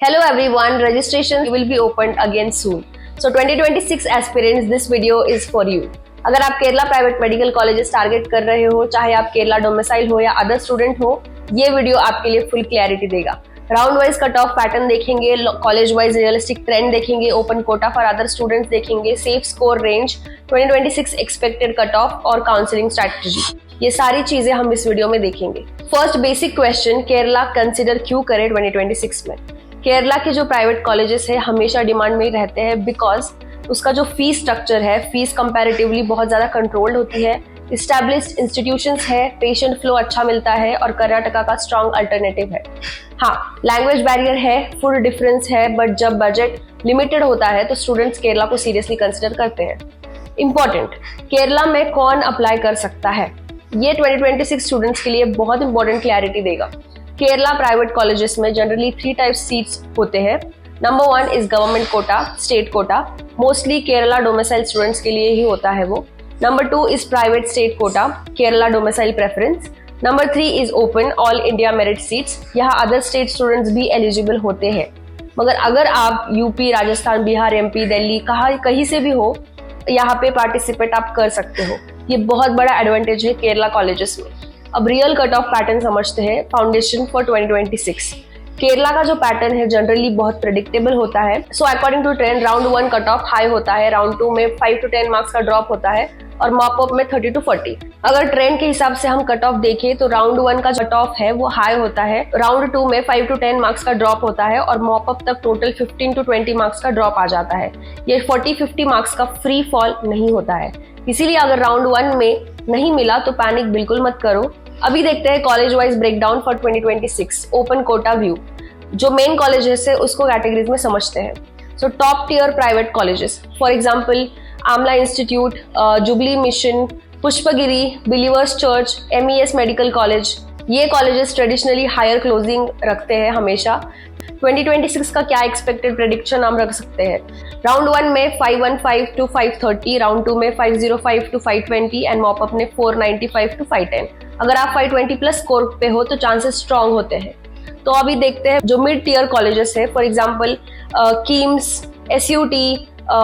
Hello everyone, registration will be opened again soon. So 2026 aspirants, this video is for you. अगर आप Kerala private medical colleges target कर रहे हो, चाहे आप केरला डोमिसाइल हो या अदर स्टूडेंट हो, ये वीडियो आपके लिए फुल क्लैरिटी देगा। Round wise cut off pattern देखेंगे, कॉलेज वाइज रियलिस्टिक ट्रेंड देखेंगे, open quota for other students देखेंगे, safe score range, 2026 expected cut off और काउंसलिंग स्ट्रैटेजी, ये सारी चीजें हम इस वीडियो में देखेंगे। First basic question, Kerala consider क्यों करे 2026 में? केरला के जो प्राइवेट कॉलेजेस है हमेशा डिमांड में रहते हैं बिकॉज उसका जो फीस स्ट्रक्चर है, फीस कंपैरेटिवली बहुत ज़्यादा कंट्रोल्ड होती है, इस्टेब्लिश्ड इंस्टीट्यूशंस है, पेशेंट फ्लो अच्छा मिलता है और कर्नाटका का स्ट्रॉन्ग अल्टरनेटिव है। हाँ, लैंग्वेज बैरियर है, फुल डिफरेंस है, बट जब बजट लिमिटेड होता है तो स्टूडेंट्स केरला को सीरियसली कंसिडर करते हैं। इंपॉर्टेंट, केरला में कौन अप्लाई कर सकता है, ये 2026 स्टूडेंट्स के लिए बहुत इंपॉर्टेंट क्लैरिटी देगा। केरला प्राइवेट कॉलेजेस में जनरली 3 टाइप्स सीट्स होते हैं। Number 1 is government quota, state quota, mostly Kerala domicile students के लिए ही होता है वो। Number 2 is private state quota, Kerala domicile preference. Number 3 is open all India merit seats, यहाँ अदर स्टेट स्टूडेंट्स भी एलिजिबल होते हैं। मगर अगर आप यूपी, राजस्थान, बिहार, एमपी, दिल्ली कहीं से भी हो, यहाँ पे पार्टिसिपेट आप कर सकते हो। ये बहुत बड़ा एडवांटेज है केरला कॉलेजेस में। अब रियल कट ऑफ पैटर्न समझते हैं, फाउंडेशन फॉर 2026। केरला का जो पैटर्न है जनरली बहुत प्रेडिक्टेबल होता है। So according to trend, round 1 cut off high होता है, राउंड 2 में 5 to 10 मार्क्स का ड्रॉप होता है और मॉप अप में 30 to 40। अगर ट्रेंड के हिसाब से हम कट ऑफ देखें तो राउंड 1 का कट ऑफ है वो हाई होता है, राउंड 2 में 5 to 10 मार्क्स का ड्रॉप होता है और मॉप अप तक टोटल 15 to 20 मार्क्स का ड्रॉप आ जाता है। ये 40-50 मार्क्स का फ्री फॉल नहीं होता है। इसीलिए अगर राउंड 1 में नहीं मिला तो पैनिक बिल्कुल मत करो। अभी देखते हैं college wise breakdown for 2026 open quota view. जो मेन कॉलेजेस है उसको कैटेगरीज में समझते हैं। So top tier private colleges, for example Amala institute, Jubilee Mission, Pushpagiri, Believers Church, MES medical college, ये कॉलेजेस ट्रेडिशनली हायर क्लोजिंग रखते हैं हमेशा। 2026 का क्या एक्सपेक्टेड प्रेडिक्शन हम रख सकते हैं? राउंड 1 में 515 to 530, राउंड 2 में 505 to 520 एंड मॉप अप में 495 to 510। अगर आप 520 प्लस स्कोर पे हो तो चांसेस स्ट्रॉन्ग होते हैं। तो अभी देखते हैं जो मिड टियर कॉलेजेस है, for example KIMS, SUT,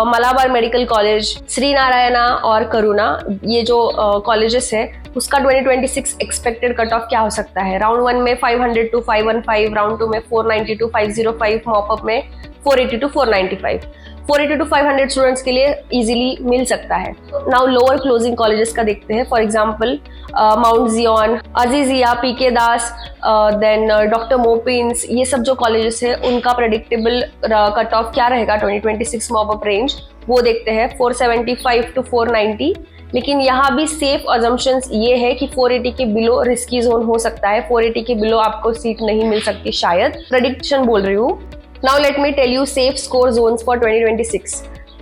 Malabar medical college, Shri Narayana और करुणा, ये जो कॉलेजेस है उसका 2026 एक्सपेक्टेड कट ऑफ क्या हो सकता है? राउंड 1 में 500 to 515, राउंड 2 में 490 to 505, मॉप अप में 480 to 495। 480 to 500 स्टूडेंट्स के लिए इजीली मिल सकता है। नाउ लोअर क्लोजिंग कॉलेजेस का देखते हैं, for example Mount Zion, Azeezia, PK Das, then doctor Moopen's, ये सब जो कॉलेजेस है उनका प्रेडिक्टेबल कट ऑफ क्या रहेगा 2026 मॉप अप रेंज, वो देखते हैं 475 to 490। लेकिन यहाँ भी सेफ अजम्पशंस ये है कि 480 के बिलो रिस्की जोन हो सकता है, 480 के बिलो आपको सीट नहीं मिल सकती, शायद प्रेडिक्शन बोल रही हूँ। Now let me tell you safe score zones for 2026.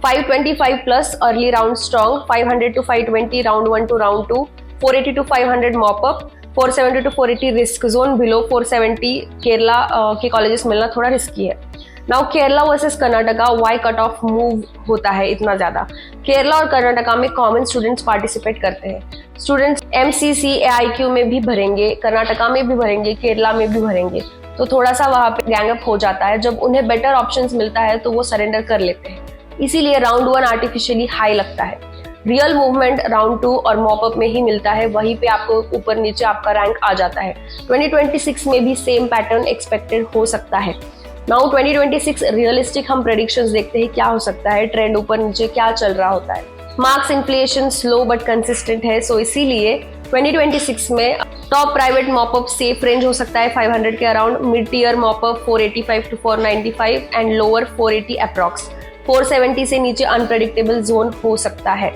525 plus early round strong, 500 to 520 round 1 to round 2, 480 to 500 mop up, 470 to 480 risk zone, below 470 Kerala के कॉलेजेस मिलना थोड़ा रिस्की है। Now Kerala versus Karnataka, why cut off move होता है इतना ज्यादा? केरला और कर्नाटका में कॉमन स्टूडेंट्स पार्टिसिपेट करते हैं। स्टूडेंट्स MCC AIQ में भी भरेंगे, कर्नाटका में भी भरेंगे, केरला में भी भरेंगे, तो थोड़ा सा वहाँ पे गैंग अप हो जाता है। जब उन्हें बेटर ऑप्शंस मिलता है तो वो सरेंडर कर लेते हैं, इसीलिए राउंड 1 आर्टिफिशियली हाई लगता है। रियल मूवमेंट राउंड 2 और मॉप अप में ही मिलता है, वहीं पे आपको ऊपर नीचे आपका रैंक आ जाता है। 2026 में भी सेम पैटर्न एक्सपेक्टेड हो सकता है। नाउ 2026 रियलिस्टिक हम प्रेडिक्शंस देखते हैं क्या हो सकता है, ट्रेंड ऊपर नीचे क्या चल रहा होता है। Marks inflation slow but consistent है, सो इसीलिए 2026 में top private mop up safe range हो सकता है 500 के around, mid tier mop up 485 to 495 and lower 480 approx. 470 से नीचे अनप्रेडिक्टेबल जोन हो सकता है।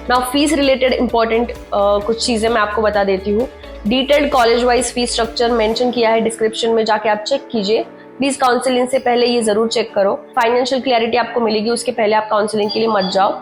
नाउ फीस रिलेटेड इंपॉर्टेंट कुछ चीजें मैं आपको बता देती हूँ। Detailed college wise fees structure mention किया है डिस्क्रिप्शन में, जाके आप चेक कीजिए। प्लीज काउंसलिंग से पहले ये जरूर चेक करो, फाइनेंशियल क्लैरिटी आपको मिलेगी, उसके पहले आप काउंसलिंग के लिए मत जाओ।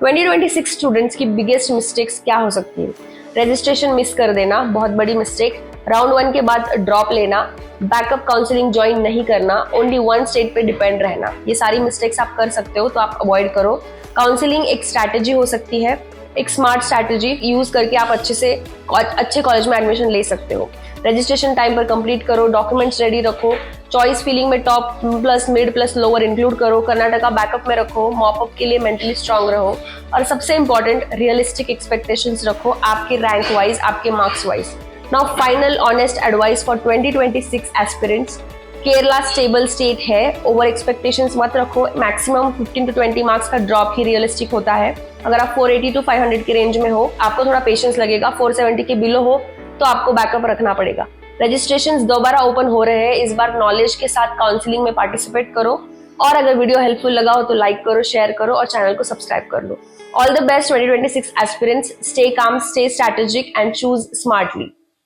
2026 स्टूडेंट्स की बिगेस्ट मिस्टेक्स क्या हो सकती है? रजिस्ट्रेशन मिस कर देना, बहुत बड़ी मिस्टेक। राउंड 1 के बाद ड्रॉप लेना, बैकअप काउंसलिंग ज्वाइन नहीं करना, ओनली 1 स्टेट पे डिपेंड रहना, ये सारी मिस्टेक्स आप कर सकते हो, तो आप अवॉइड करो। काउंसलिंग एक स्ट्रैटेजी हो सकती है, एक स्मार्ट स्ट्रैटेजी यूज करके आप अच्छे कॉलेज में एडमिशन ले सकते हो। रजिस्ट्रेशन टाइम पर कंप्लीट करो, डॉक्यूमेंट्स रेडी रखो, चॉइस फीलिंग में top plus mid plus lower include करो, कर्नाटका बैकअप में रखो, मॉप अप के लिए मेंटली स्ट्रांग रहो और सबसे इंपॉर्टेंट रियलिस्टिक एक्सपेक्टेशंस रखो आपके रैंक वाइज, आपके marks wise. Now final honest advice for 2026 aspirants. Kerala stable state है, ओवर एक्सपेक्टेशंस मत रखो। मैक्सिमम 15 to 20 मार्क्स का ड्रॉप ही रियलिस्टिक होता है। अगर आप 480 to 500 के रेंज में हो, आपको थोड़ा पेशेंस लगेगा। 470 के बिलो हो तो आपको बैकअप रखना पड़ेगा। रजिस्ट्रेशंस दोबारा ओपन हो रहे हैं, इस बार नॉलेज के साथ काउंसलिंग में पार्टिसिपेट करो और अगर वीडियो हेल्पफुल लगा हो तो लाइक करो, शेयर करो और चैनल को सब्सक्राइब कर लो। All the best 2026 aspirants, stay calm, stay strategic and choose smartly.